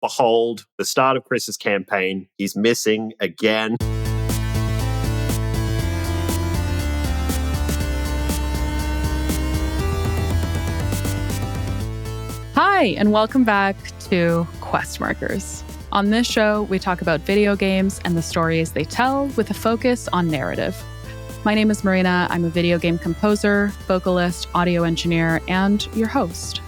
behold, the start of Chris's campaign. He's missing again. Hi, and welcome back to Quest Markers. On this show, we talk about video games and the stories they tell with a focus on narrative. My name is Marina. I'm a video game composer, vocalist, audio engineer, and your host.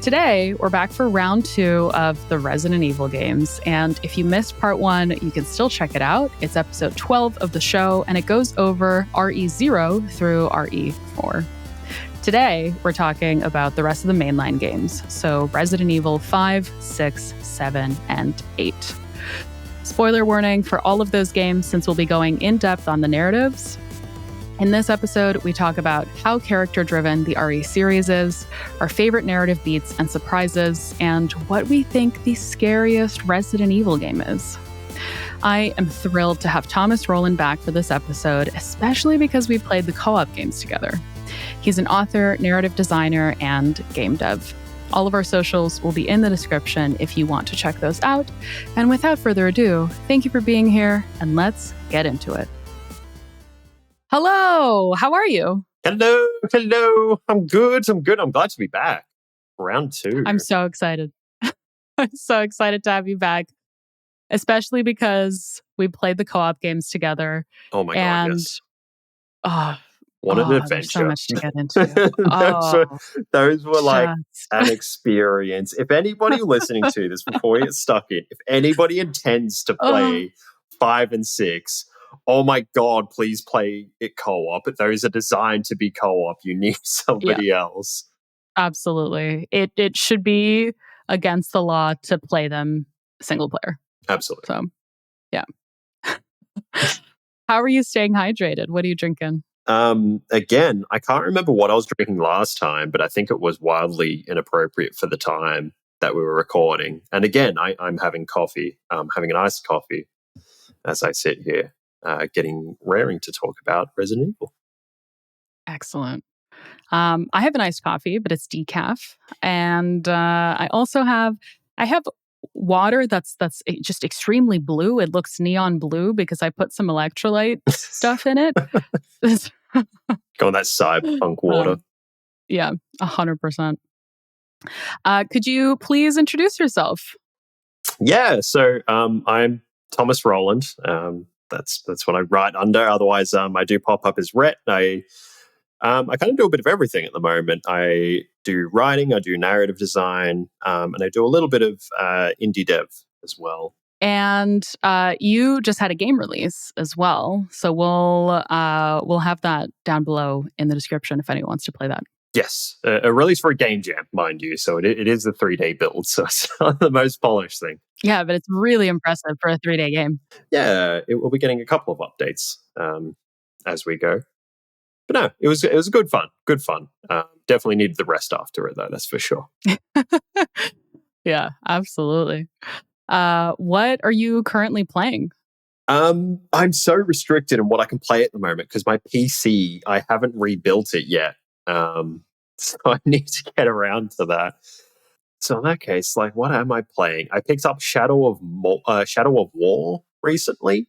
Today, we're back for round 2 of the Resident Evil games, and if you missed part 1, you can still check it out. It's episode 12 of the show, and it goes over RE0 through RE4. Today, we're talking about the rest of the mainline games, so Resident Evil 5, 6, 7, and 8. Spoiler warning for all of those games, since we'll be going in depth on the narratives. In this episode, we talk about how character-driven the RE series is, our favorite narrative beats and surprises, and what we think the scariest Resident Evil game is. I am thrilled to have Thomas Roland back for this episode, especially because we played the co-op games together. He's an author, narrative designer, and game dev. All of our socials will be in the description if you want to check those out. And without further ado, thank you for being here, and let's get into it. Hello, how are you? Hello. I'm good. I'm glad to be back. Round 2. I'm so excited. I'm so excited to have you back, especially because we played the co-op games together. Oh my God, yes. What an adventure. There's so much to get into. those were like an experience. If anybody listening to this before you get stuck in, if anybody intends to play 5 and 6, oh my God, please play it co-op. But those are designed to be co-op. You need somebody else. Absolutely. It should be against the law to play them single player. Absolutely. So, yeah. How are you staying hydrated? What are you drinking? Again, I can't remember what I was drinking last time, but I think it was wildly inappropriate for the time that we were recording. And again, I'm having coffee, having an iced coffee as I sit here, getting raring to talk about Resident Evil. Excellent. I have an iced coffee, but it's decaf. And I have water that's just extremely blue. It looks neon blue because I put some electrolyte stuff in it. Go on that cyberpunk water. Yeah, 100%. Could you please introduce yourself? Yeah, so I'm Thomas Roland. That's what I write under. Otherwise, I do pop up as Rhett. I kind of do a bit of everything at the moment. I do writing, I do narrative design, and I do a little bit of indie dev as well. And you just had a game release as well, so we'll have that down below in the description if anyone wants to play that. Yes, a release for a game jam, mind you. So it is a 3-day build, so it's not the most polished thing. Yeah, but it's really impressive for a 3-day game. Yeah, we'll be getting a couple of updates as we go. But no, it was good fun. Good fun. Definitely needed the rest after it, though. That's for sure. Yeah, absolutely. What are you currently playing? I'm so restricted in what I can play at the moment because my PC, I haven't rebuilt it yet. So I need to get around to that. So in that case, like, what am I playing? I picked up Shadow of War recently.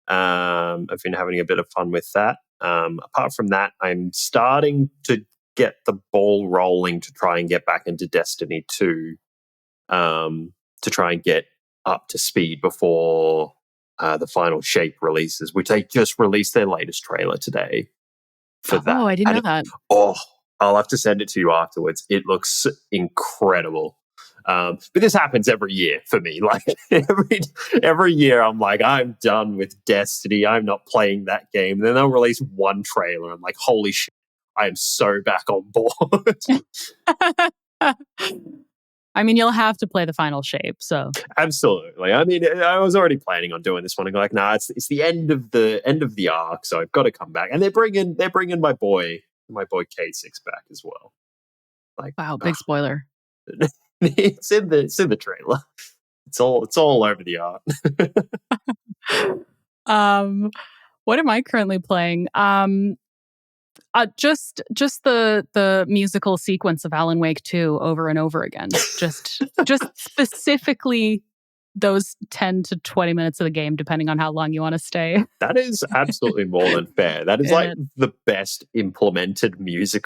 I've been having a bit of fun with that. Apart from that, I'm starting to get the ball rolling to try and get back into Destiny 2, to try and get up to speed before the final Shape releases, which they just released their latest trailer today for that. Oh, I didn't know that. I'll have to send it to you afterwards. It looks incredible. But this happens every year for me. Like every year, I'm like, I'm done with Destiny. I'm not playing that game. And then they'll release one trailer. I'm like, holy shit, I am so back on board. I mean, you'll have to play the final Shape. So absolutely. I mean, I was already planning on doing this one. I'm like, nah, it's the end of the arc, so I've got to come back. And they're bringing my boy K6 back as well. Like, wow, big spoiler. It's in the trailer. It's all over the art. What am I currently playing? Just the musical sequence of Alan Wake 2 over and over again. Just specifically those 10 to 20 minutes of the game, depending on how long you want to stay. That is absolutely more than fair. That is In like it. the best implemented music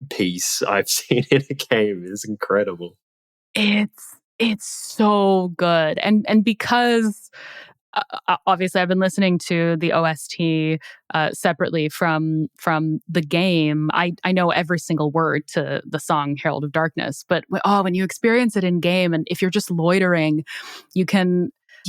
piece I've seen in a game. It's incredible. It's so good, and because obviously I've been listening to the OST separately from the game. I know every single word to the song Herald of Darkness, but when you experience it in game, and if you're just loitering,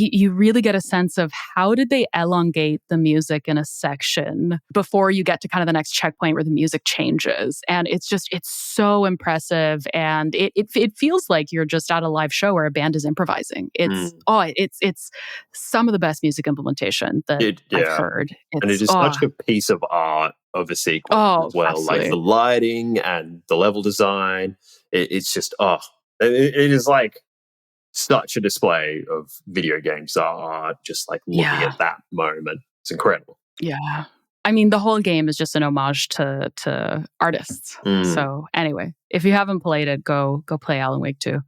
you really get a sense of how did they elongate the music in a section before you get to kind of the next checkpoint where the music changes. And it's so impressive. And it feels like you're just at a live show where a band is imposing. It's some of the best music implementation that I've heard. And it is such a piece of art of a sequence as well. Absolutely. Like the lighting and the level design. It's just, it is like such a display of video games art, just like looking at that moment. It's incredible. Yeah. I mean, the whole game is just an homage to artists. So anyway, if you haven't played it, go play Alan Wake 2.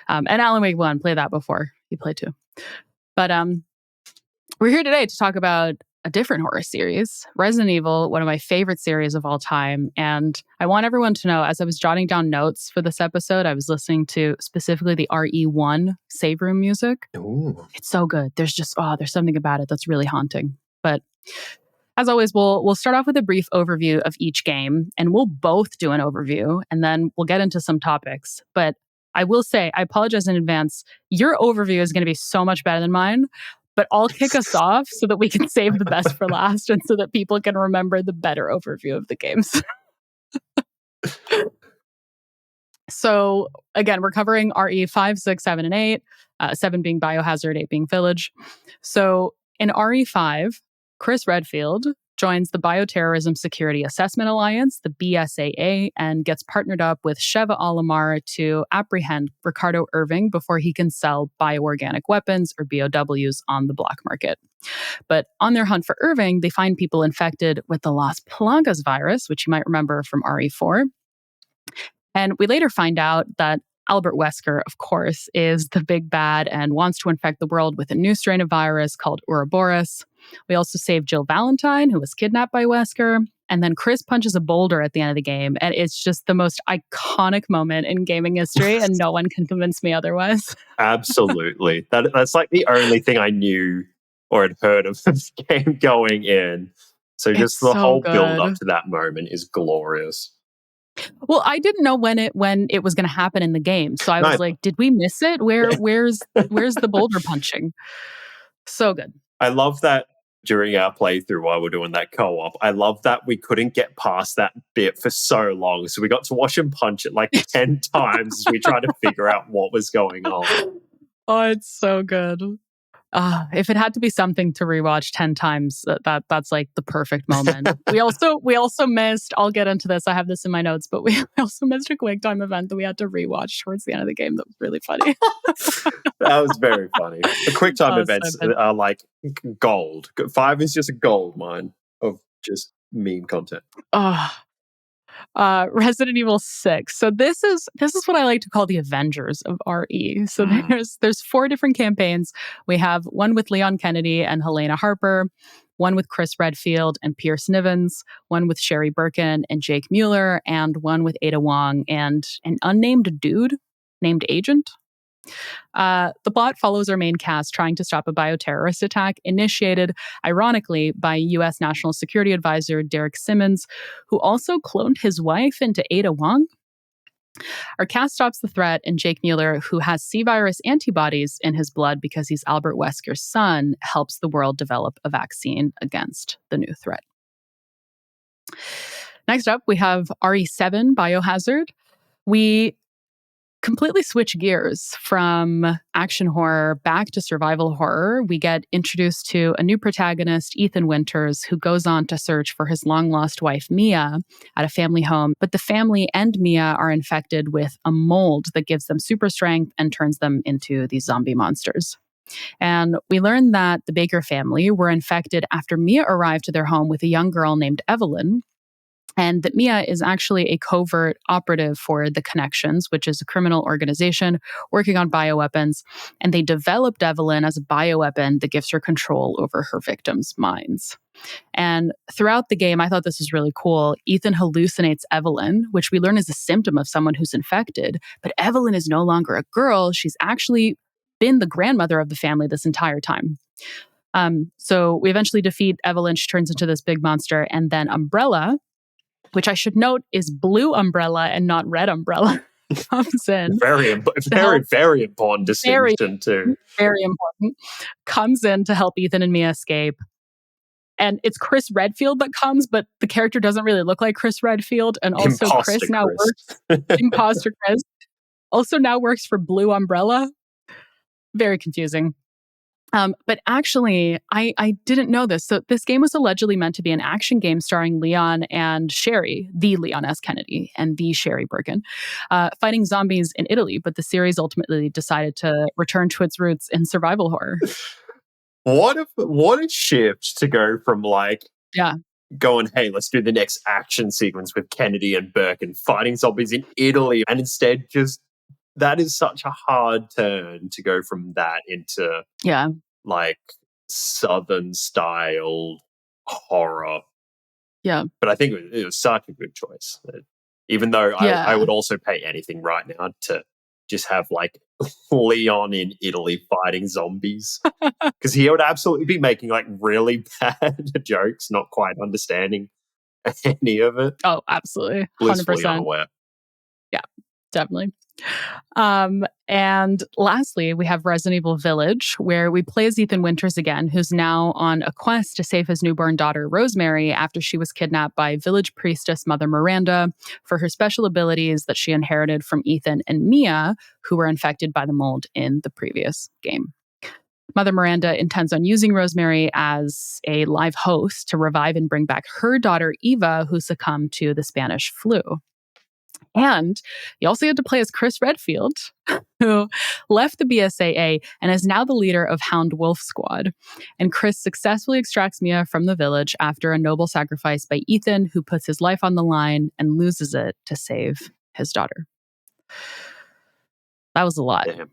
And Alan Wake 1, play that before you play 2. But we're here today to talk about a different horror series, Resident Evil, one of my favorite series of all time. And I want everyone to know, as I was jotting down notes for this episode, I was listening to specifically the RE1 save room music. Ooh. It's so good. There's just, there's something about it that's really haunting. But as always, we'll start off with a brief overview of each game, and we'll both do an overview, and then we'll get into some topics. But I will say, I apologize in advance. Your overview is going to be so much better than mine. But I'll kick us off so that we can save the best for last and so that people can remember the better overview of the games. So again, we're covering RE 5, 6, 7, and 8, 7 being Biohazard, 8 being Village. So in RE 5, Chris Redfield joins the Bioterrorism Security Assessment Alliance, the BSAA, and gets partnered up with Sheva Alomar to apprehend Ricardo Irving before he can sell bioorganic weapons, or BOWs, on the black market. But on their hunt for Irving, they find people infected with the Las Plagas virus, which you might remember from RE4. And we later find out that Albert Wesker, of course, is the big bad and wants to infect the world with a new strain of virus called Ouroboros. We also save Jill Valentine, who was kidnapped by Wesker. And then Chris punches a boulder at the end of the game. And it's just the most iconic moment in gaming history. And no one can convince me otherwise. Absolutely. That's like the only thing I knew or had heard of this game going in. So just the whole build up to that moment is glorious. Well, I didn't know when it was going to happen in the game. So I was like, did we miss it? Where's the boulder punching? So good. I love that during our playthrough while we're doing that co-op, I love that we couldn't get past that bit for so long. So we got to watch him punch it like 10 times as we tried to figure out what was going on. Oh, it's so good. If it had to be something to rewatch 10 times, that's like the perfect moment. We also missed, I'll get into this, I have this in my notes, but we also missed a quick time event that we had to rewatch towards the end of the game that was really funny. That was very funny. The quick time events are like gold. 5 is just a gold mine of just meme content. Resident Evil 6. So this is what I like to call the Avengers of RE. So there's 4 different campaigns. We have one with Leon Kennedy and Helena Harper, one with Chris Redfield and Pierce Nivens, one with Sherry Birkin and Jake Mueller, and one with Ada Wong and an unnamed dude named Agent. The plot follows our main cast trying to stop a bioterrorist attack initiated, ironically, by U.S. National Security Advisor Derek Simmons, who also cloned his wife into Ada Wong. Our cast stops the threat, and Jake Mueller, who has C-virus antibodies in his blood because he's Albert Wesker's son, helps the world develop a vaccine against the new threat. Next up, we have RE7 Biohazard. We completely switch gears from action horror back to survival horror. We get introduced to a new protagonist, Ethan Winters, who goes on to search for his long-lost wife, Mia, at a family home. But the family and Mia are infected with a mold that gives them super strength and turns them into these zombie monsters. And we learn that the Baker family were infected after Mia arrived to their home with a young girl named Evelyn. and that Mia is actually a covert operative for the Connections, which is a criminal organization working on bioweapons. And they developed Evelyn as a bioweapon that gives her control over her victims' minds. And throughout the game, I thought this was really cool. Ethan hallucinates Evelyn, which we learn is a symptom of someone who's infected. But Evelyn is no longer a girl. She's actually been the grandmother of the family this entire time. So we eventually defeat Evelyn. She turns into this big monster. And then Umbrella, which I should note is Blue Umbrella and not Red Umbrella, comes in. Very important distinction too. Very important. Comes in to help Ethan and Mia escape. And it's Chris Redfield that comes, but the character doesn't really look like Chris Redfield. And also Imposter Chris now works. Imposter Chris also now works for Blue Umbrella. Very confusing. But actually, I didn't know this. So this game was allegedly meant to be an action game starring Leon and Sherry, the Leon S. Kennedy and the Sherry Birkin, fighting zombies in Italy. But the series ultimately decided to return to its roots in survival horror. What a shift to go from going, hey, let's do the next action sequence with Kennedy and Birkin fighting zombies in Italy. And instead just that is such a hard turn to go from that into Southern style horror. Yeah. But I think it was such a good choice. Even though I would also pay anything right now to just have Leon in Italy fighting zombies. Because he would absolutely be making really bad jokes, not quite understanding any of it. Oh, absolutely. 100%. Blissfully unaware. Yeah, definitely. And lastly, we have Resident Evil Village, where we play as Ethan Winters again, who's now on a quest to save his newborn daughter, Rosemary, after she was kidnapped by village priestess Mother Miranda for her special abilities that she inherited from Ethan and Mia, who were infected by the mold in the previous game. Mother Miranda intends on using Rosemary as a live host to revive and bring back her daughter, Eva, who succumbed to the Spanish flu. And you also had to play as Chris Redfield, who left the BSAA and is now the leader of Hound Wolf Squad. And Chris successfully extracts Mia from the village after a noble sacrifice by Ethan, who puts his life on the line and loses it to save his daughter. That was a lot. Damn.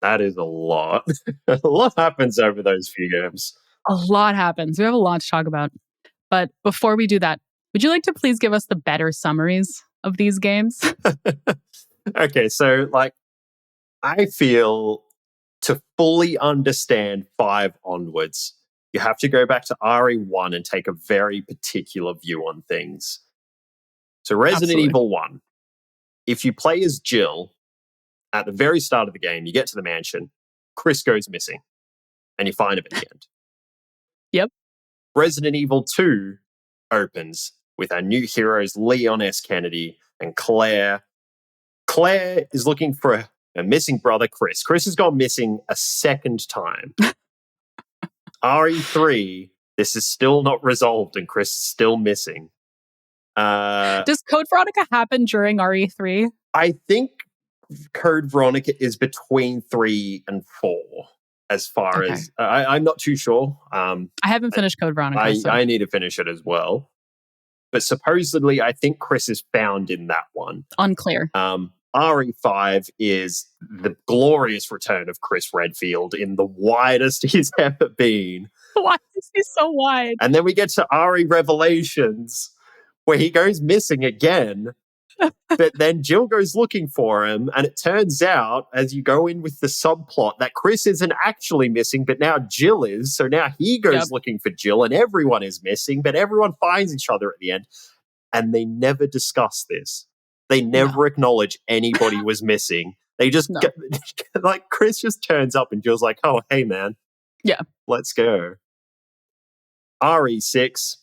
That is a lot. A lot happens over those few games. A lot happens. We have a lot to talk about. But before we do that, would you like to please give us the better summaries of these games? Okay, so I feel to fully understand 5 onwards, you have to go back to RE1 and take a very particular view on things. So Resident Evil 1, if you play as Jill, at the very start of the game, you get to the mansion, Chris goes missing, and you find him at the end. Yep. Resident Evil 2 opens with our new heroes, Leon S. Kennedy and Claire. Claire is looking for a missing brother, Chris. Chris has gone missing a second time. RE3, this is still not resolved and Chris is still missing. Does Code Veronica happen during RE3? I think Code Veronica is between 3 and 4. As far as I'm not too sure. I haven't finished Code Veronica. I need to finish it as well. But supposedly, I think Chris is found in that one. Unclear. RE5 is the glorious return of Chris Redfield in the widest he's ever been. Why is he so wide? And then we get to RE Revelations, where he goes missing again. But then Jill goes looking for him, and it turns out, as you go in with the subplot, that Chris isn't actually missing, but now Jill is. So now he goes looking for Jill, and everyone is missing, but everyone finds each other at the end. And they never discuss this. They never acknowledge anybody was missing. They just, Chris just turns up, and Jill's like, oh, hey, man. Yeah. Let's go. RE6.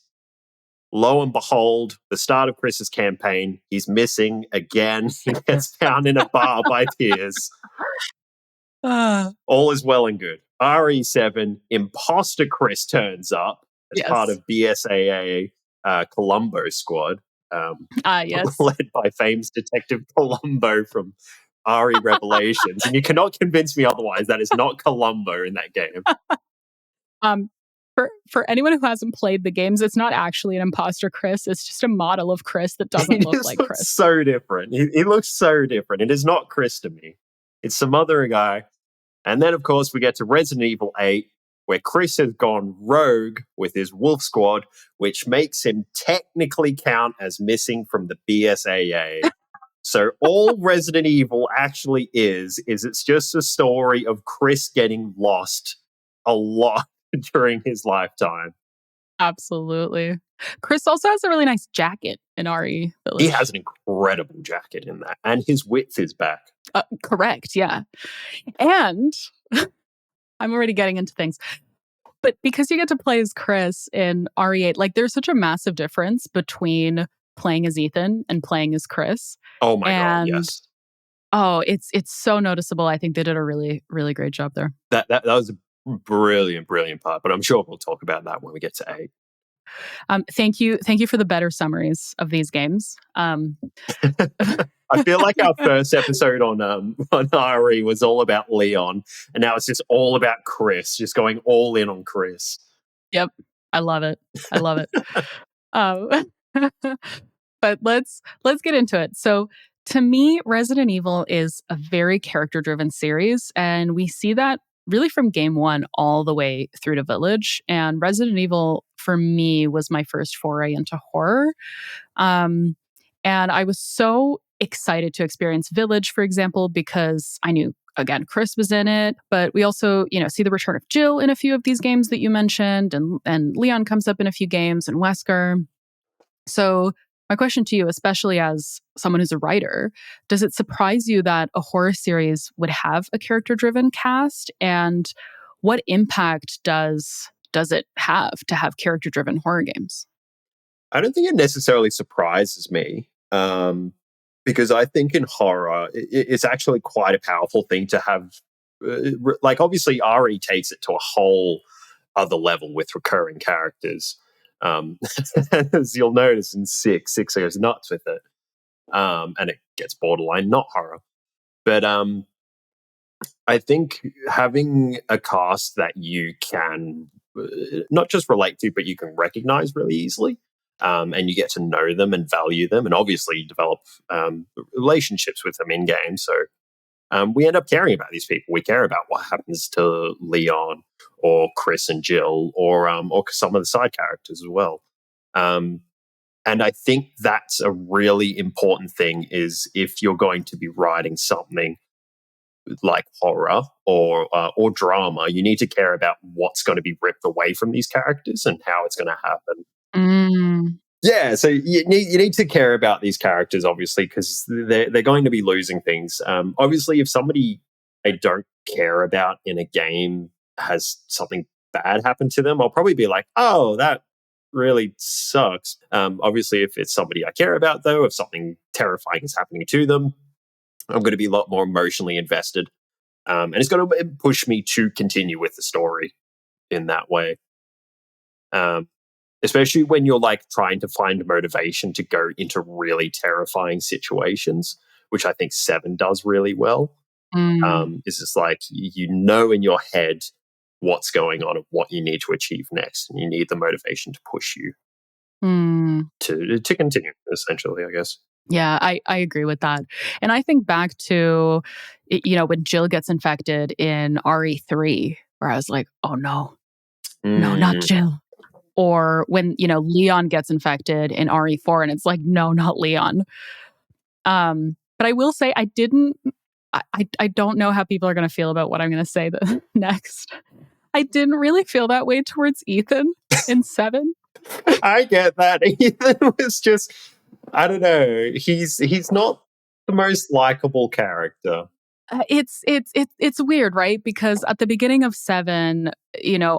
Lo and behold, the start of Chris's campaign, he's missing again. He gets found in a bar by Piers. All is well and good. RE7, imposter Chris turns up as part of BSAA Columbo squad. Led by famous Detective Columbo from RE Revelations. And you cannot convince me otherwise. That is not Columbo in that game. For anyone who hasn't played the games, it's not actually an imposter Chris. It's just a model of Chris that He doesn't look just like looks Chris. so different. He looks so different. It is not Chris to me. It's some other guy. And then, of course, we get to Resident Evil 8, where Chris has gone rogue with his wolf squad, which makes him technically count as missing from the BSAA. So all Resident Evil actually is it's just a story of Chris getting lost a lot during his lifetime. Absolutely. Chris also has a really nice jacket in RE Village. He has an incredible jacket in that, and his width is back. Correct, yeah. And I'm already getting into things. But because you get to play as Chris in RE8, like there's such a massive difference between playing as Ethan and playing as Chris. Oh my God, yes. Oh, it's so noticeable. I think they did a really, really great job there. That was a brilliant part, but I'm sure we'll talk about that when we get to 8. Thank you for the better summaries of these games. I feel like our first episode on RE was all about Leon, and now it's just all about Chris, just going all in on Chris. Yep, I love it. But let's get into it. So to me, Resident Evil is a very character-driven series, and we see that really from game 1 all the way through to Village. And Resident Evil, for me, was my first foray into horror. And I was so excited to experience Village, for example, because I knew, again, Chris was in it, but we also, see the return of Jill in a few of these games that you mentioned, and Leon comes up in a few games, and Wesker. So my question to you, especially as someone who's a writer, does it surprise you that a horror series would have a character-driven cast? And what impact does it have to have character-driven horror games? I don't think it necessarily surprises me, because I think in horror, it's actually quite a powerful thing to have. Like, obviously, RE takes it to a whole other level with recurring characters. As you'll notice in 6 goes nuts with it, and it gets borderline not horror. But I think having a cast that you can not just relate to, but you can recognize really easily, and you get to know them and value them, and obviously develop relationships with them in game. So we end up caring about these people. We care about what happens to Leon or Chris and Jill, or some of the side characters as well. And I think that's a really important thing, is if you're going to be writing something like horror or drama, you need to care about what's going to be ripped away from these characters and how it's going to happen. Yeah, so you need to care about these characters, obviously, because they're going to be losing things. Obviously, if somebody I don't care about in a game has something bad happen to them, I'll probably be like, oh, that really sucks. Obviously, if it's somebody I care about, though, if something terrifying is happening to them, I'm going to be a lot more emotionally invested. And it's going to push me to continue with the story in that way. Especially when you're like trying to find motivation to go into really terrifying situations, which I think 7 does really well. Is just like, in your head what's going on and what you need to achieve next, and you need the motivation to push you to continue, essentially, I guess. Yeah, I agree with that. And I think back to, when Jill gets infected in RE3, where I was like, oh no, not Jill. Or when, Leon gets infected in RE4, and it's like, no, not Leon. But I will say I don't know how people are going to feel about what I'm going to say next. I didn't really feel that way towards Ethan in 7. I get that. Ethan was just, I don't know. He's not the most likable character. It's weird, right? Because at the beginning of 7,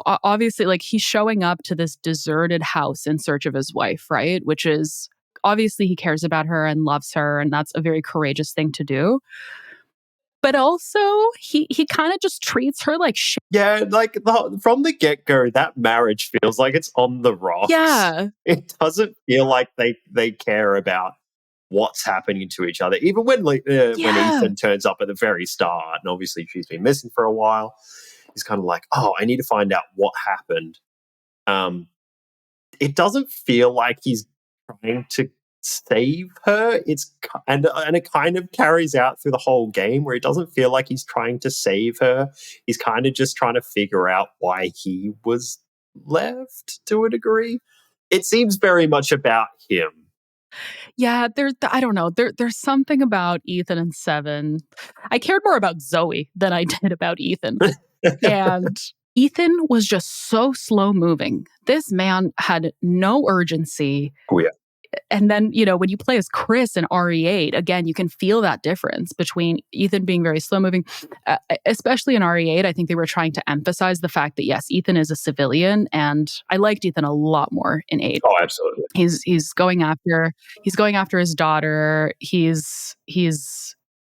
obviously, like, he's showing up to this deserted house in search of his wife, right? Which is, obviously, he cares about her and loves her, and that's a very courageous thing to do. But also, he kind of just treats her like shit. Yeah, like from the get-go, that marriage feels like it's on the rocks. Yeah. It doesn't feel like they care about what's happening to each other. Even when Ethan turns up at the very start, and obviously she's been missing for a while, he's kind of like, oh, I need to find out what happened. Um, it doesn't feel like he's trying to save her. And it kind of carries out through the whole game where it doesn't feel like he's trying to save her. He's kind of just trying to figure out why he was left to a degree. It seems very much about him. Yeah, I don't know. There's something about Ethan and Seven. I cared more about Zoe than I did about Ethan. And Ethan was just so slow moving. This man had no urgency. Oh, yeah. And then, when you play as Chris in RE8, again, you can feel that difference between Ethan being very slow moving, especially in RE8. I think they were trying to emphasize the fact that, yes, Ethan is a civilian, and I liked Ethan a lot more in 8. Oh, absolutely. He's going after his daughter.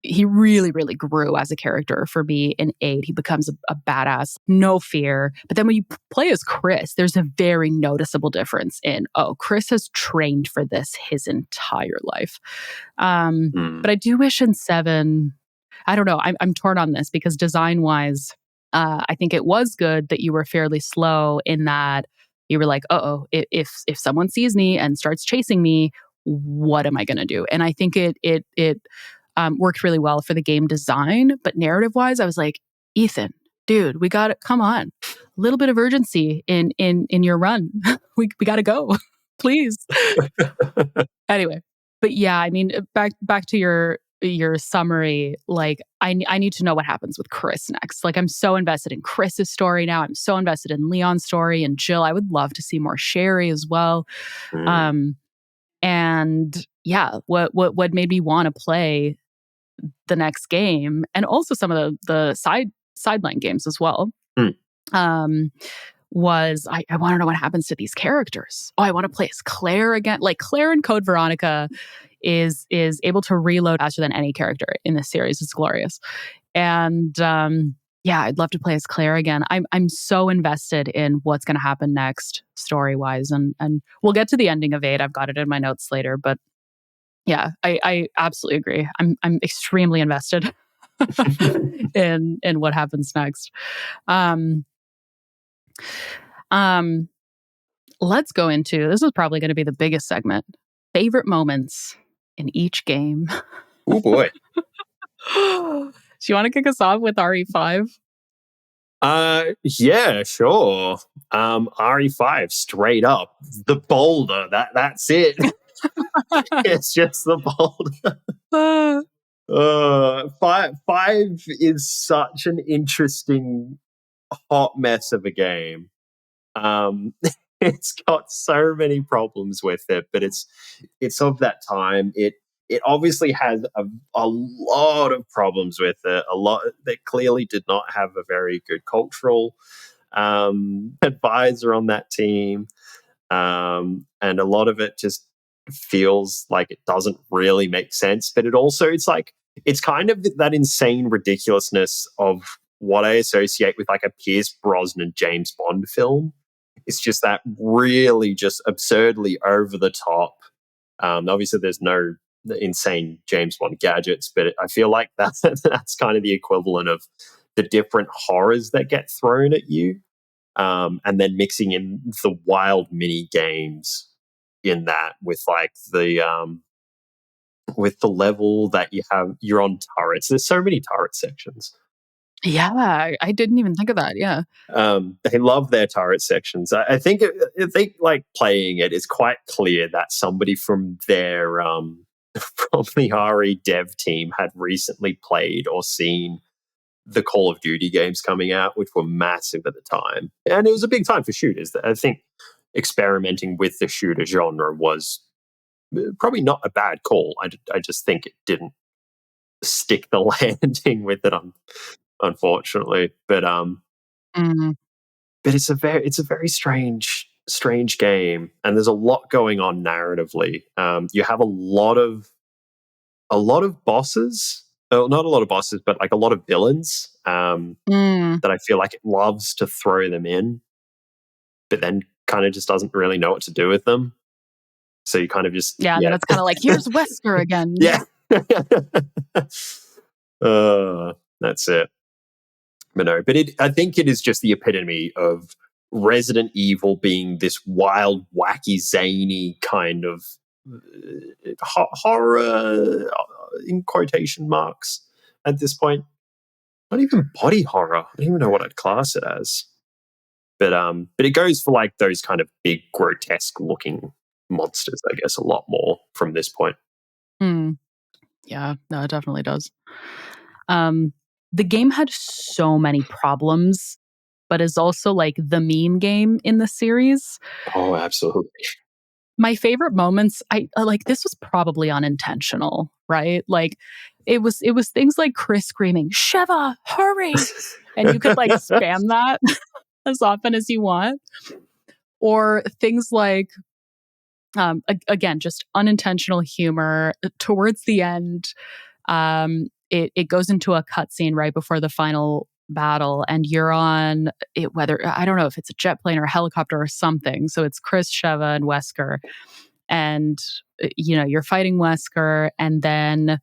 He really, really grew as a character for me in 8. He becomes a badass, no fear. But then when you play as Chris, there's a very noticeable difference in, Chris has trained for this his entire life. But I do wish in 7, I don't know, I'm torn on this because design-wise, I think it was good that you were fairly slow in that you were like, if someone sees me and starts chasing me, what am I going to do? And I think it worked really well for the game design, but narrative-wise, I was like, Ethan, dude, we got it. Come on, a little bit of urgency in your run. we got to go, please. Anyway, but yeah, I mean, back to your summary. Like, I need to know what happens with Chris next. Like, I'm so invested in Chris's story now. I'm so invested in Leon's story and Jill. I would love to see more Sherry as well. And yeah, what made me want to play the next game, and also some of the sideline games as well, was I want to know what happens to these characters. I want to play as Claire again. Like, Claire in Code Veronica is able to reload faster than any character in this series. It's glorious. And yeah, I'd love to play as Claire again. I'm so invested in what's going to happen next story-wise. And we'll get to the ending of 8. I've got it in my notes later, but yeah, I absolutely agree. I'm extremely invested in what happens next. Let's go into, this is probably going to be the biggest segment, favorite moments in each game. Oh boy. Do you want to kick us off with RE5? Yeah, sure. RE5, straight up. The boulder. That's it. It's just the boulder. Five is such an interesting hot mess of a game. It's got so many problems with it, but it's of that time. It obviously has a lot of problems with it. A lot that clearly did not have a very good cultural advisor on that team, and a lot of it just feels like it doesn't really make sense. But it's kind of that insane ridiculousness of what I associate with like a Pierce Brosnan James Bond film. It's just that really just absurdly over the top. Obviously, there's no insane James Bond gadgets, but I feel like that's kind of the equivalent of the different horrors that get thrown at you, and then mixing in the wild mini games in that with like with the level that you're on turrets. There's so many turret sections. Yeah, I didn't even think of that. Yeah. They love their turret sections. I think like playing it is quite clear that somebody from their from the RE dev team had recently played or seen the Call of Duty games coming out, which were massive at the time, and it was a big time for shooters. I think experimenting with the shooter genre was probably not a bad call. I just think it didn't stick the landing with it, unfortunately. But it's a very strange game, and there's a lot going on narratively. You have a lot of bosses. Not a lot of bosses, but like a lot of villains that I feel like it loves to throw them in, but then kind of just doesn't really know what to do with them. So you kind of just then it's kind of like, here's Wesker again. Yeah. That's it. But no, I think it is just the epitome of Resident Evil being this wild, wacky, zany kind of horror in quotation marks at this point. Not even body horror. I don't even know what I'd class it as. But it goes for like those kind of big, grotesque looking monsters, I guess, a lot more from this point. Yeah, no, it definitely does. The game had so many problems, but is also like the meme game in the series. Oh, absolutely. My favorite moments, I like this was probably unintentional, right? Like it was things like Chris screaming, "Sheva, hurry!" And you could like spam that as often as you want. Or things like again, just unintentional humor. Towards the end, it goes into a cutscene right before the final battle, and you're on it, whether I don't know if it's a jet plane or a helicopter or something. So it's Chris, Sheva, and Wesker, and you're fighting Wesker, and then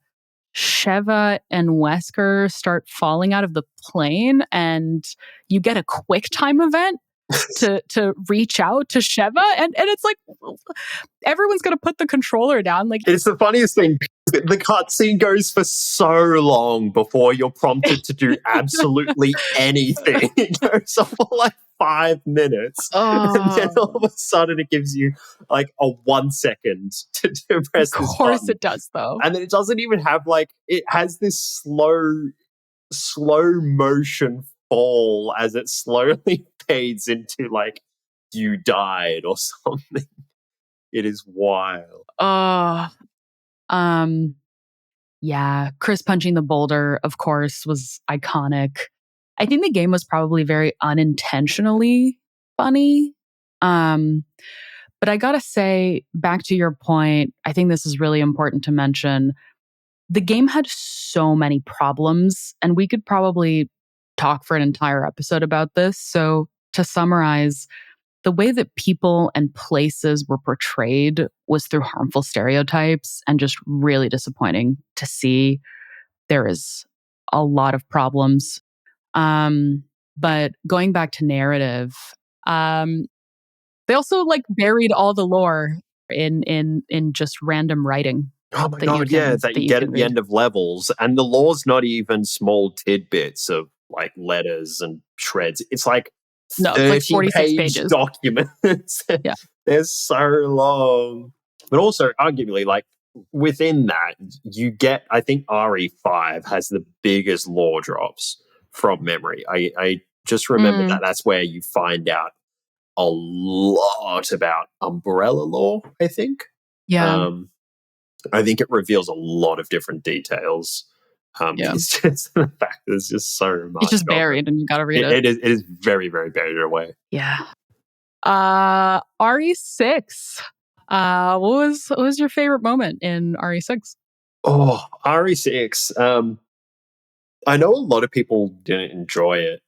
Sheva and Wesker start falling out of the plane, and you get a quick time event to reach out to Sheva, and it's like everyone's gonna put the controller down. Like it's the funniest thing. The cutscene goes for so long before you're prompted to do absolutely anything. It goes on for like 5 minutes, and then all of a sudden it gives you like a 1 second to press this button. Of course it does, though. And then it doesn't even have like, it has this slow motion fall as it slowly fades into like you died or something. It is wild. Yeah, Chris punching the boulder, of course, was iconic. I think the game was probably very unintentionally funny. But I gotta say, back to your point, I think this is really important to mention. The game had so many problems, and we could probably talk for an entire episode about this. So to summarize, the way that people and places were portrayed was through harmful stereotypes and just really disappointing to see. There is a lot of problems. But going back to narrative, they also like buried all the lore in just random writing. Oh my god, yeah, that you get at the end of levels. And the lore's not even small tidbits of like letters and shreds. It's like no, it's like 46 pages documents. Yeah. They're so long. But also, arguably, like within that, you get, I think RE5 has the biggest lore drops from memory. I just remember that that's where you find out a lot about Umbrella lore, I think. Yeah. I think it reveals a lot of different details. It's just the fact that there's just so much. It's just buried and you got to read it. It is very, very buried away. Yeah. RE6. What was your favorite moment in RE6? Oh, RE6. I know a lot of people didn't enjoy it.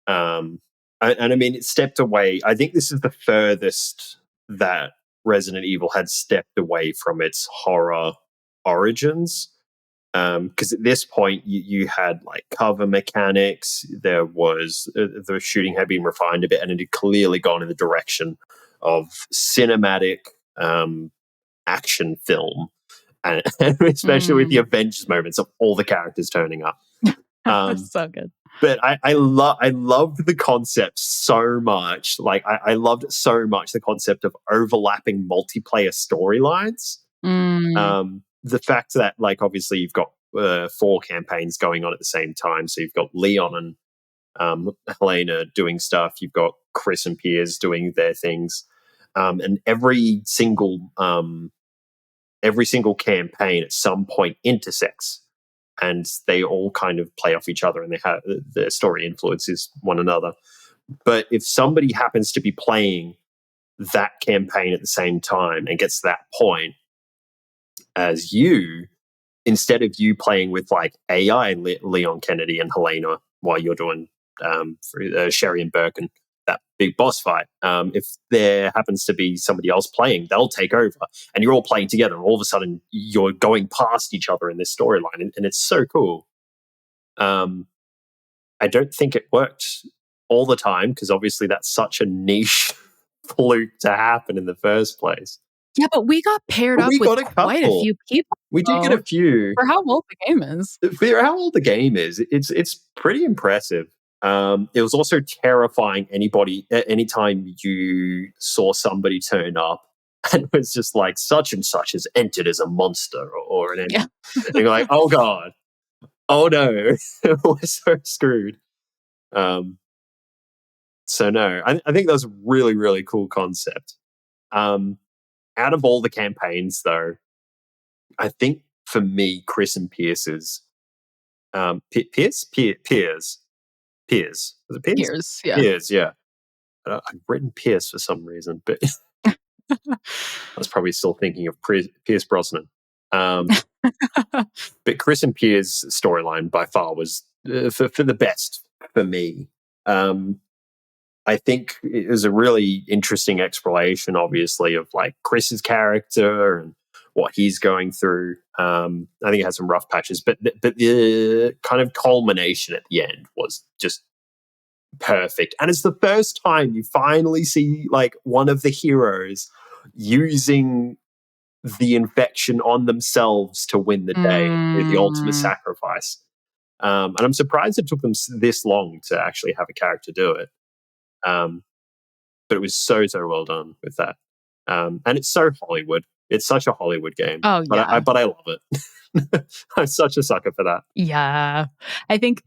And I mean, it stepped away. I think this is the furthest that Resident Evil had stepped away from its horror origins. Because at this point, you had like cover mechanics. There was the shooting had been refined a bit, and it had clearly gone in the direction of cinematic action film, and especially with the Avengers moments of all the characters turning up. So good. But I loved the concept so much. Like I loved it so much, the concept of overlapping multiplayer storylines. The fact that, like, obviously you've got 4 campaigns going on at the same time. So you've got Leon and Helena doing stuff. You've got Chris and Piers doing their things. And every single campaign at some point intersects. And they all kind of play off each other, and they have their story influences one another. But if somebody happens to be playing that campaign at the same time and gets to that point as you, instead of you playing with like AI Leon Kennedy and Helena while you're doing Sherry and Burke and that big boss fight, if there happens to be somebody else playing, they'll take over, and you're all playing together, and all of a sudden you're going past each other in this storyline, and it's so cool. I don't think it worked all the time, because obviously that's such a niche fluke to happen in the first place. Yeah, but we got paired But up we with got a quite a couple. few people. We did get a few. For how old the game is. For how old the game is, it's pretty impressive. It was also terrifying anytime you saw somebody turn up and it was just like such and such has entered as a monster or an enemy. Yeah. And you're like, oh God, oh no, we're so screwed. So no, I think that was a really, really cool concept. Out of all the campaigns though, I think for me, Chris and Pierce's Piers? Was it Piers? Years, yeah. Piers, yeah. I've written Pierce for some reason, but I was probably still thinking of Pierce Brosnan. But Chris and Pierce's storyline by far was for the best for me. I think it was a really interesting exploration, obviously, of like Chris's character and what he's going through. I think it had some rough patches, but the kind of culmination at the end was just perfect. And it's the first time you finally see like one of the heroes using the infection on themselves to win the day, the ultimate sacrifice. And I'm surprised it took them this long to actually have a character do it. But it was so well done with that. And it's so Hollywood. It's such a Hollywood game. Oh, yeah. But I love it. I'm such a sucker for that. Yeah. I think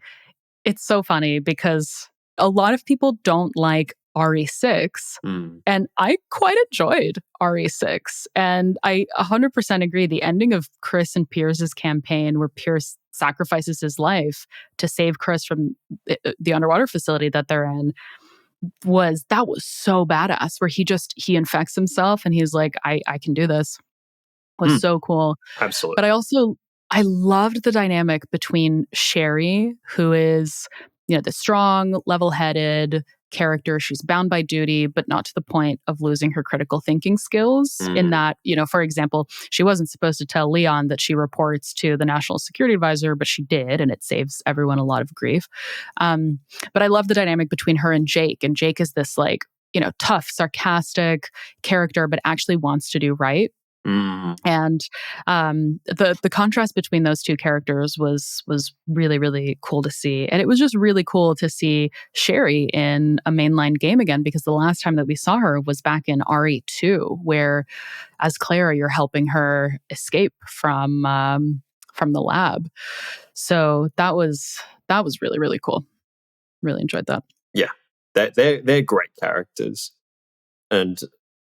it's so funny because a lot of people don't like RE6, and I quite enjoyed RE6. And I 100% agree. The ending of Chris and Pierce's campaign, where Pierce sacrifices his life to save Chris from the underwater facility that they're in, was so badass. Where he infects himself and he's like, I can do this. It was so cool. Absolutely. But I loved the dynamic between Sherry, who is, the strong, level-headed character. She's bound by duty, but not to the point of losing her critical thinking skills. In that, for example, she wasn't supposed to tell Leon that she reports to the National Security Advisor, but she did, and it saves everyone a lot of grief. But I love the dynamic between her and Jake. And Jake is this like, tough, sarcastic character, but actually wants to do right. And the contrast between those two characters was really, really cool to see. And it was just really cool to see Sherry in a mainline game again, because the last time that we saw her was back in RE2, where as Clara, you're helping her escape from the lab. So that was really, really cool. Really enjoyed that. Yeah, they're great characters. And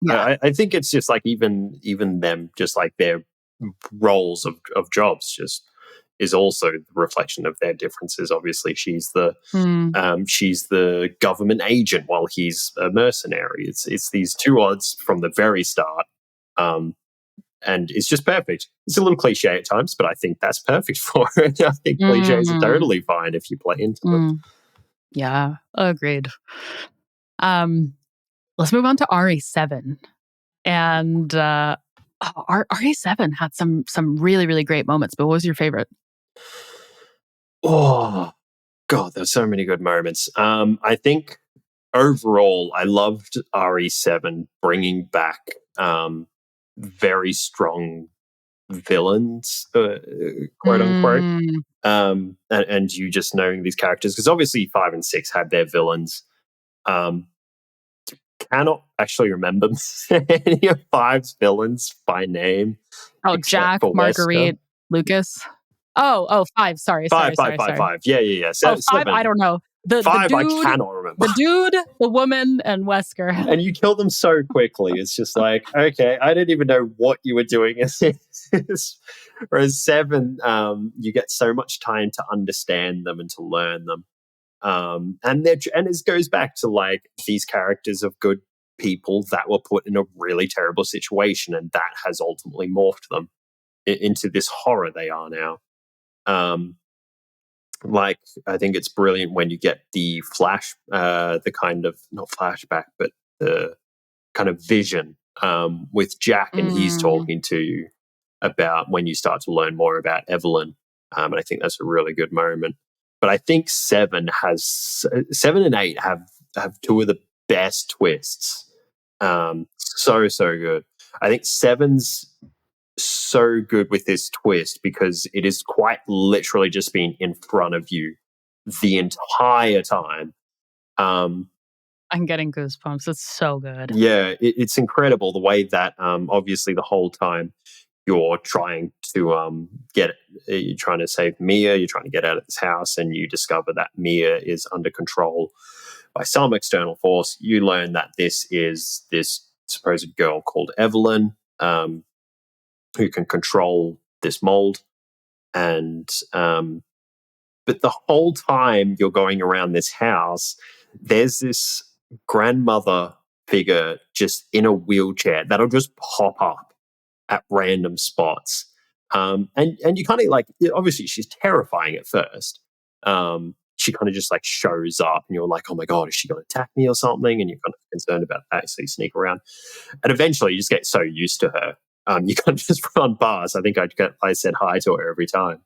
yeah. I think it's just like even them, just like their roles of jobs, just is also the reflection of their differences. Obviously, she's the government agent while he's a mercenary. It's these two odds from the very start, and it's just perfect. It's a little cliche at times, but I think that's perfect for it. I think cliches are totally fine if you play into them. Yeah, agreed. Let's move on to RE7. And RE7 had some really, really great moments, but what was your favorite? Oh, God, there's so many good moments. I think overall, I loved RE7 bringing back very strong villains, quote unquote. And you just knowing these characters, because obviously 5 and 6 had their villains. Cannot actually remember any of 5's villains by name. Oh, Jack, Marguerite, Lucas. Oh, 5. Sorry. 5. Yeah. 5, I don't know. The 5, dude, I cannot remember. The dude, the woman, and Wesker. And you kill them so quickly. It's just like, okay, I didn't even know what you were doing. Whereas 7, you get so much time to understand them and to learn them. And it goes back to like these characters of good people that were put in a really terrible situation, and that has ultimately morphed them into this horror they are now. Like, I think it's brilliant when you get the the kind of not flashback, but the kind of vision with Jack, and he's talking to you about when you start to learn more about Evelyn. And I think that's a really good moment. But I think 7 and 8 have two of the best twists. So good. I think 7's so good with this twist because it is quite literally just being in front of you the entire time. I'm getting goosebumps. It's so good. Yeah, it's incredible the way that obviously the whole time you're trying to you're trying to save Mia, you're trying to get out of this house, and you discover that Mia is under control by some external force. You learn that this is this supposed girl called Evelyn, who can control this mold. And but the whole time you're going around this house, there's this grandmother figure just in a wheelchair that'll just pop up at random spots. And you kind of like, obviously she's terrifying at first. She kind of just like shows up and you're like, oh my God, is she going to attack me or something? And you're kind of concerned about that. So you sneak around. And eventually you just get so used to her. You can't just run past. I think I said hi to her every time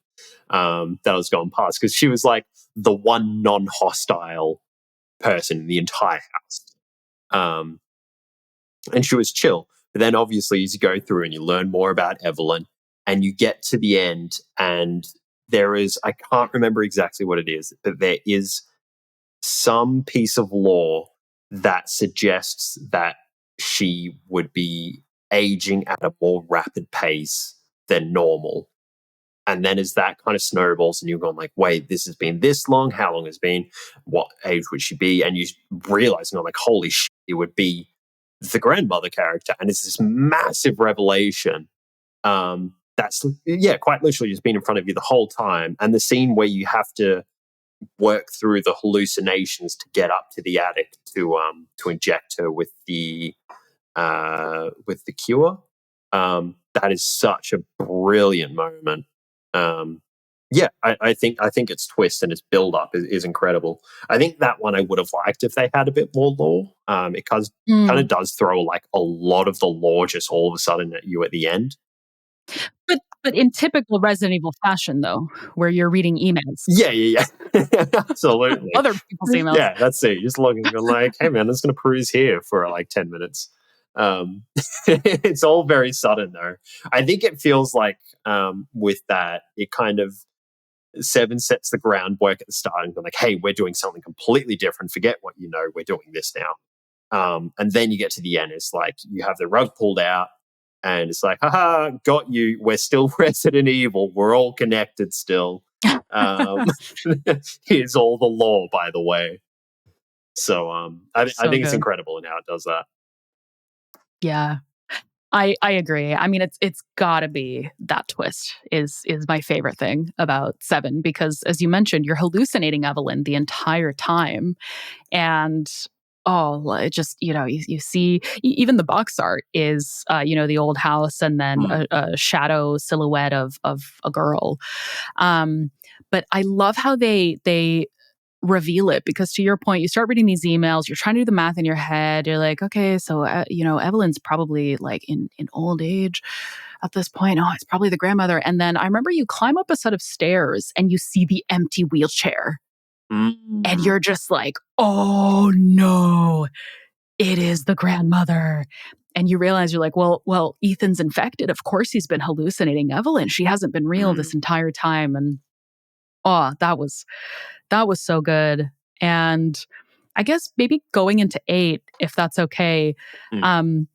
that I was going past because she was like the one non-hostile person in the entire house. And she was chill. But then obviously as you go through and you learn more about Evelyn and you get to the end and there is, I can't remember exactly what it is, but there is some piece of law that suggests that she would be aging at a more rapid pace than normal. And then as that kind of snowballs and you're going like, wait, this has been this long, how long has it been? What age would she be? And you realize, like, holy shit, it would be the grandmother character. And it's this massive revelation that's, quite literally just been in front of you the whole time. And the scene where you have to work through the hallucinations to get up to the attic to inject her with the cure. That is such a brilliant moment. I think its twist and its build up is incredible. I think that one I would have liked if they had a bit more lore. It kind of does throw like a lot of the lore just all of a sudden at you at the end. But in typical Resident Evil fashion, though, where you're reading emails. Yeah. Absolutely. Other people's emails. Yeah, that's it. You're just logging and like, hey man, I'm just going to peruse here for like 10 minutes. It's all very sudden though. I think it feels like with that, it kind of 7 sets the groundwork at the start and like, hey, we're doing something completely different. Forget what you know, we're doing this now. And then you get to the end, it's like you have the rug pulled out and it's like, haha, got you. We're still Resident Evil. We're all connected still. Here's all the lore, by the way. So I think it's incredible in how it does that. Yeah, I agree. I mean, it's got to be that twist is my favorite thing about 7 because, as you mentioned, you're hallucinating Evelyn the entire time, and it just you see even the box art is the old house and then a shadow silhouette of a girl. But I love how they reveal it because, to your point, you start reading these emails, you're trying to do the math in your head, you're like, okay, so Evelyn's probably like in old age at this point. It's probably the grandmother. And then I remember you climb up a set of stairs and you see the empty wheelchair and you're just like, oh no, it is the grandmother. And you realize you're like, well, Ethan's infected, of course he's been hallucinating Evelyn, she hasn't been real this entire time. And that was so good. And I guess maybe going into 8, if that's okay, a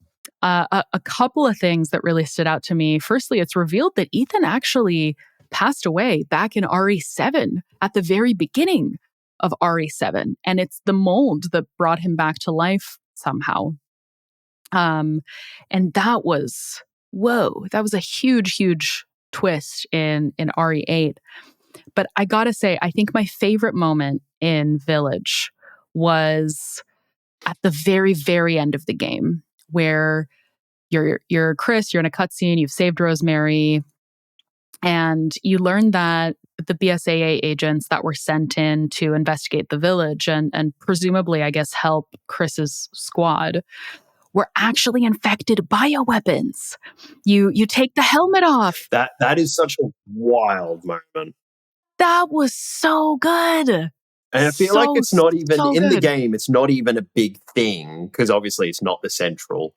couple of things that really stood out to me. Firstly, it's revealed that Ethan actually passed away back in RE7 at the very beginning of RE7. And it's the mold that brought him back to life somehow. And that was, that was a huge, huge twist in RE8. But I gotta say, I think my favorite moment in Village was at the very, very end of the game, where you're Chris, you're in a cutscene, you've saved Rosemary, and you learn that the BSAA agents that were sent in to investigate the village and presumably, I guess, help Chris's squad were actually infected bioweapons. You take the helmet off. That is such a wild moment. That was so good. And I feel like it's not even so in the good. game. It's not even a big thing because obviously it's not the central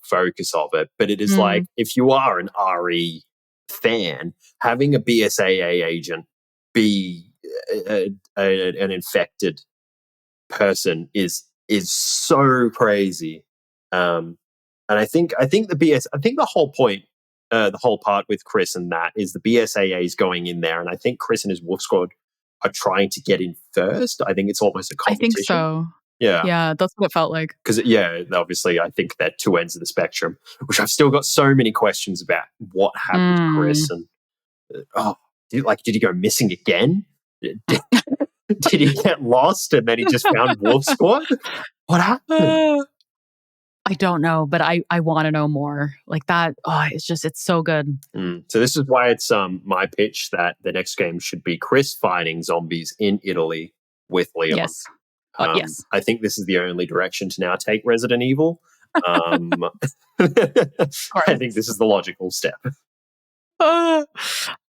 focus of it. But it is like if you are an RE fan, having a BSAA agent be an infected person is so crazy. And I think the whole point, the whole part with Chris and that is the BSAA is going in there, and I think Chris and his Wolf Squad are trying to get in first. I think it's almost a competition. I think so. Yeah, that's what it felt like. Because obviously, I think they're two ends of the spectrum, which I've still got so many questions about. What happened to Chris? And did he go missing again? Did he get lost and then he just found Wolf Squad? What happened? I don't know, but I want to know more. Like that, it's so good. So this is why it's my pitch that the next game should be Chris fighting zombies in Italy with Leon. Yes. Yes. I think this is the only direction to now take Resident Evil. I think this is the logical step.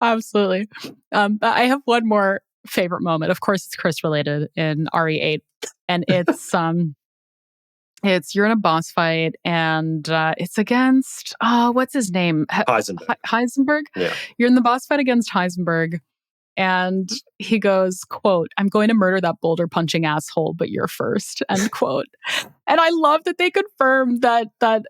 Absolutely. But I have one more favorite moment. Of course, it's Chris related in RE8, and it's you're in a boss fight, and it's against what's his name? Heisenberg. Yeah, you're in the boss fight against Heisenberg, and he goes, quote, "I'm going to murder that boulder punching asshole, but you're first," end quote. And I love that they confirmed that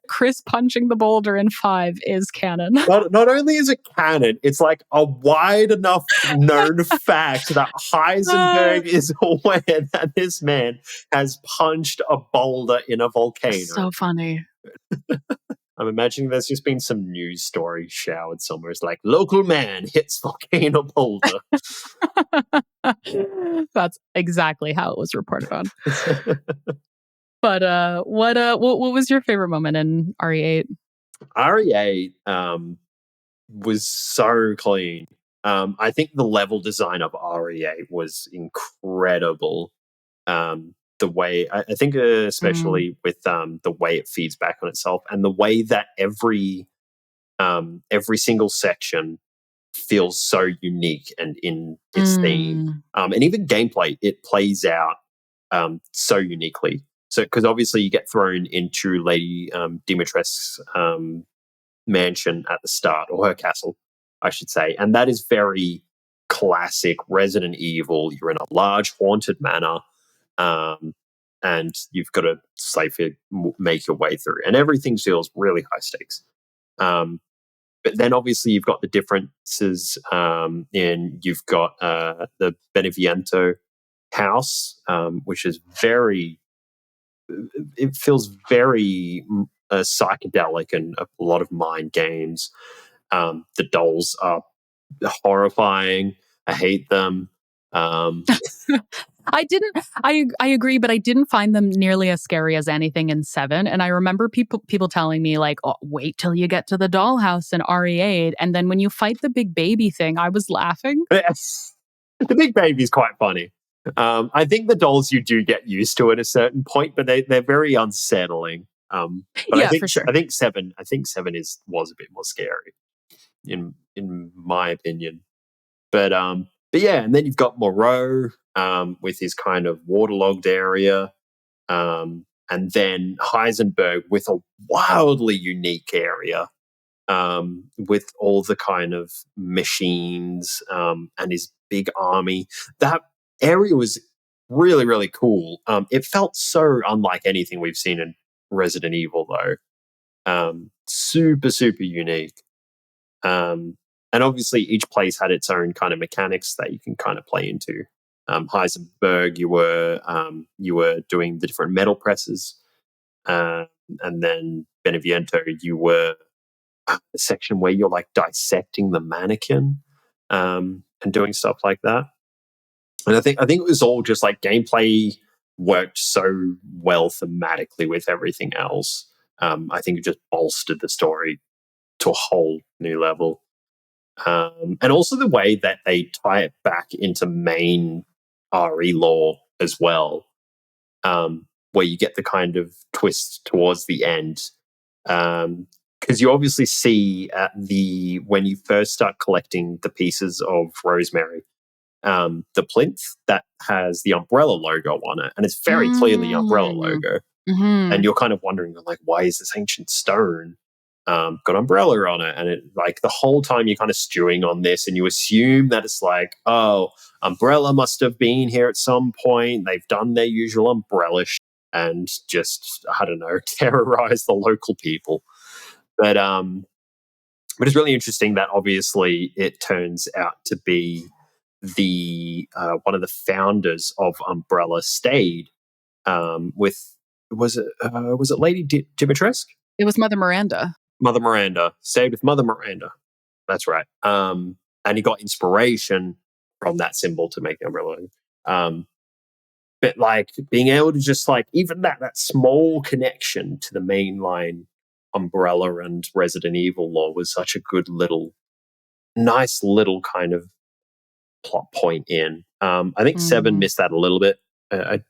Chris punching the boulder in 5 is canon. Not only is it canon, it's like a wide enough known fact that Heisenberg is aware that this man has punched a boulder in a volcano. So funny. I'm imagining there's just been some news story showered somewhere. It's like, local man hits volcano boulder. That's exactly how it was reported on. But what was your favorite moment in RE8? RE8 was so clean. I think the level design of RE8 was incredible. The way I think especially with the way it feeds back on itself and the way that every single section feels so unique and in its theme, and even gameplay, it plays out so uniquely. So because obviously you get thrown into Lady Dimitrescu's mansion at the start, or her castle I should say, and that is very classic Resident Evil. You're in a large haunted manor, and you've got to safely make your way through, and everything feels really high stakes. But then obviously you've got the differences in you've got the Beneviento house, which is it feels very psychedelic and a lot of mind games. The dolls are horrifying. I hate them. I agree, but I didn't find them nearly as scary as anything in 7. And I remember people telling me like, oh, wait till you get to the dollhouse in RE8. And then when you fight the big baby thing, I was laughing. The big baby is quite funny. I think the dolls you do get used to at a certain point, but they're very unsettling. But yeah, I think, for sure. I think 7 was a bit more scary in my opinion. But yeah, and then you've got Moreau with his kind of waterlogged area, and then Heisenberg with a wildly unique area with all the kind of machines and his big army. That area was really, really cool. It felt so unlike anything we've seen in Resident Evil, though. Super, super unique. And obviously, each place had its own kind of mechanics that you can kind of play into. Heisenberg, you were doing the different metal presses, and then Beneviento, you were the section where you're like dissecting the mannequin and doing stuff like that. And I think it was all just like gameplay worked so well thematically with everything else. I think it just bolstered the story to a whole new level. And also the way that they tie it back into main RE lore as well, where you get the kind of twist towards the end. Because because you obviously see when you first start collecting the pieces of Rosemary, the plinth that has the Umbrella logo on it, and it's very clearly Umbrella logo. And you're kind of wondering, like, why is this ancient stone got Umbrella on it? And it, like, the whole time you're kind of stewing on this, and you assume that it's like, oh, Umbrella must have been here at some point. They've done their usual Umbrella and just, I don't know, terrorize the local people. But it's really interesting that obviously it turns out to be the one of the founders of Umbrella stayed with was it Lady Dimitrescu? It was Mother Miranda. Mother Miranda stayed with Mother Miranda. That's right. And he got inspiration from that symbol to make the umbrella. But like being able to just like even that small connection to the mainline Umbrella and Resident Evil lore was such a good nice little kind of plot point in. I think 7 missed that a little bit. I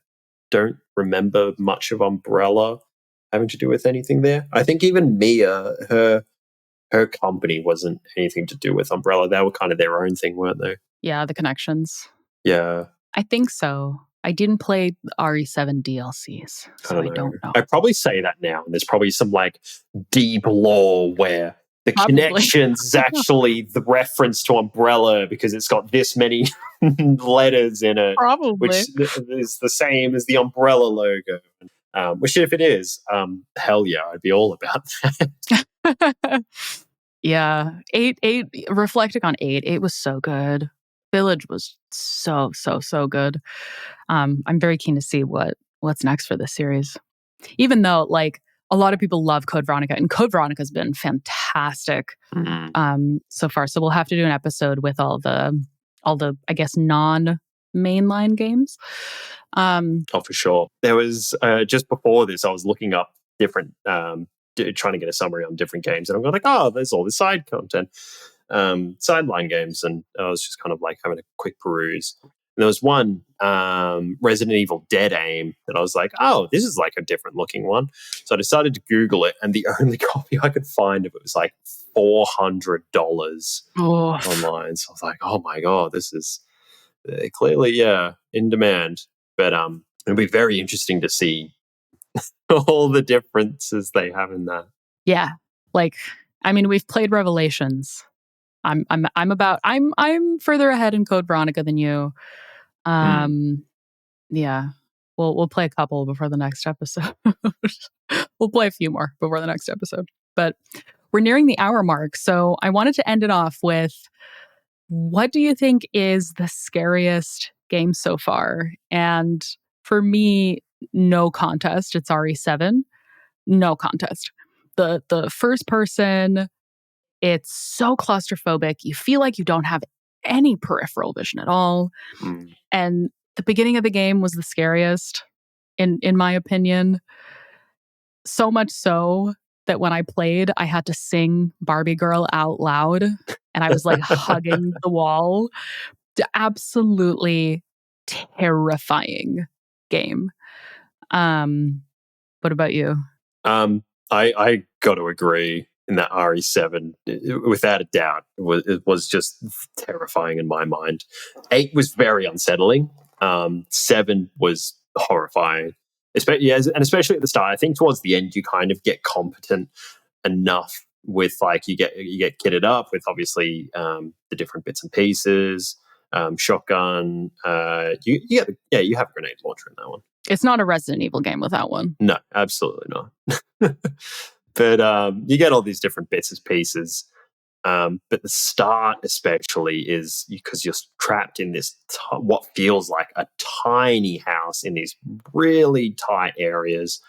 don't remember much of Umbrella having to do with anything there. I think even Mia, her company wasn't anything to do with Umbrella. They were kind of their own thing, weren't they? Yeah, the connections. Yeah. I think so. I didn't play RE7 DLCs, so I don't know. I'd probably say that now, and there's probably some like deep lore where the connections is actually the reference to Umbrella because it's got this many letters in it. Probably. Which is the same as the Umbrella logo. Which if it is, hell yeah, I'd be all about that. Yeah. 8, reflecting on 8 was so good. Village was so good. I'm very keen to see what's next for this series. Even though like a lot of people love Code Veronica, and Code Veronica's been fantastic so far. So we'll have to do an episode with all the I guess non-mainline games. Oh, for sure. There was just before this, I was looking up different, trying to get a summary on different games, and I'm going like, oh, there's all this side content, sideline games, and I was just kind of like having a quick peruse. And there was one, Resident Evil Dead Aim, that I was like, oh, this is like a different looking one. So I decided to Google it, and the only copy I could find of it was like $400 online. So I was like, oh my God, this is clearly, in demand. But it'll be very interesting to see all the differences they have in that. Yeah. Like, I mean, we've played Revelations. I'm further ahead in Code Veronica than you. Yeah. We'll play a couple before the next episode. We'll play a few more before the next episode. But we're nearing the hour mark, so I wanted to end it off with, what do you think is the scariest game so far? And for me, no contest. It's RE7. No contest. The first person, it's so claustrophobic. You feel like you don't have any peripheral vision at all. And the beginning of the game was the scariest, in my opinion. So much so that when I played, I had to sing Barbie Girl out loud, and I was like hugging the wall. Absolutely terrifying game. What about you? I got to agree in that RE7, without a doubt, it was just terrifying in my mind. 8 was very unsettling. 7 was horrifying. Especially at the start. I think towards the end you kind of get competent enough with like you get kitted up with obviously the different bits and pieces, shotgun. You have a grenade launcher in that one. It's not a Resident Evil game without one. No, absolutely not. But you get all these different bits and pieces. But the start especially is because you're trapped in this what feels like a tiny house in these really tight areas.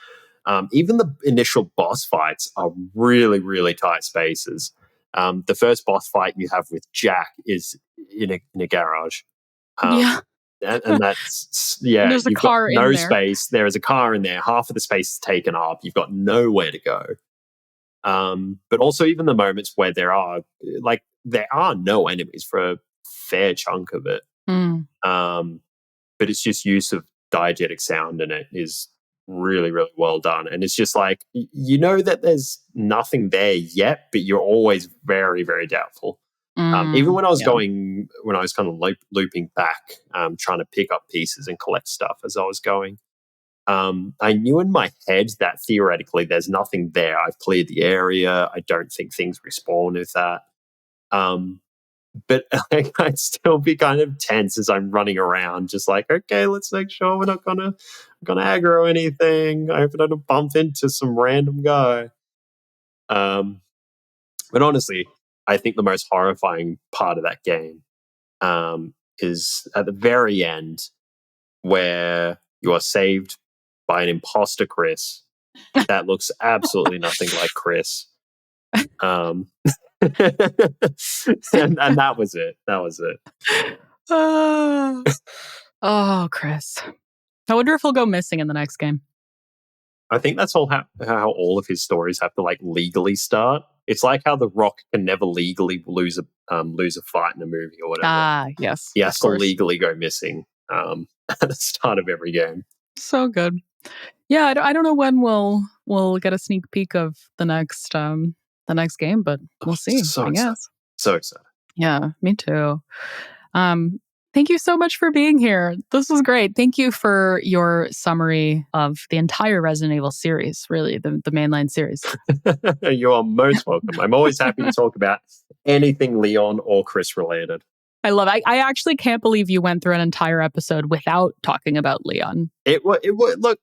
Even the initial boss fights are really, really tight spaces. The first boss fight you have with Jack is in a garage. Yeah. And that's, and there's a car no in there. space. There is a car in there. Half of the space is taken up. You've got nowhere to go. But also even the moments where there are no enemies for a fair chunk of it. But it's just use of diegetic sound in it is really, really well done. And it's just like, you know that there's nothing there yet, but you're always very, very doubtful. Even when I was kind of looping back, trying to pick up pieces and collect stuff as I was going, I knew in my head that theoretically there's nothing there. I've cleared the area. I don't think things respawn with that. But I'd still be kind of tense as I'm running around, just like, okay, let's make sure we're not gonna aggro anything. I hope I don't bump into some random guy. But honestly, I think the most horrifying part of that game is at the very end, where you are saved by an imposter Chris that looks absolutely nothing like Chris. And that was it. That was it. Oh, Chris. I wonder if he'll go missing in the next game. I think that's how all of his stories have to like legally start. It's like how The Rock can never legally lose a fight in a movie or whatever. Ah, yes. He has to legally go missing at the start of every game. So good. Yeah, I don't know when we'll get a sneak peek of the next game, but we'll see. I guess. So excited. Yeah, me too. Thank you so much for being here. This was great. Thank you for your summary of the entire Resident Evil series, really, the mainline series. You are most welcome. I'm always happy to talk about anything Leon or Chris related. I love it. I actually can't believe you went through an entire episode without talking about Leon. It would look,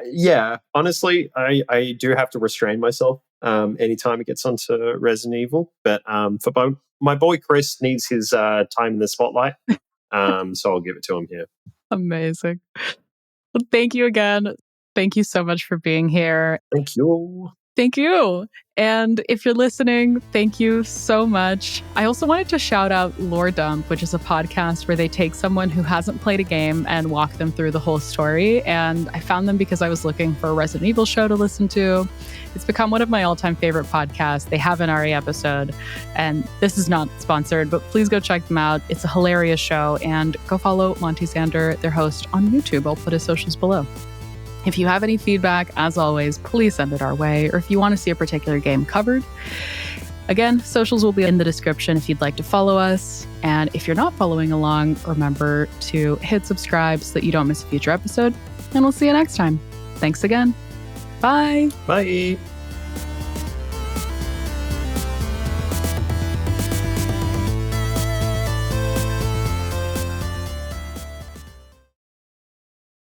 yeah, honestly, I do have to restrain myself anytime it gets onto Resident Evil. But for my boy Chris needs his time in the spotlight. So I'll give it to him here. Amazing. Well, thank you again. Thank you so much for being here. Thank you. Thank you. And if you're listening, thank you so much. I also wanted to shout out Lore Dump, which is a podcast where they take someone who hasn't played a game and walk them through the whole story. And I found them because I was looking for a Resident Evil show to listen to. It's become one of my all-time favorite podcasts. They have an RE episode, and this is not sponsored, but please go check them out. It's a hilarious show, and go follow Monty Sander, their host, on YouTube. I'll put his socials below. If you have any feedback, as always, please send it our way, or if you want to see a particular game covered. Again, socials will be in the description if you'd like to follow us. And if you're not following along, remember to hit subscribe so that you don't miss a future episode. And we'll see you next time. Thanks again. Bye. Bye.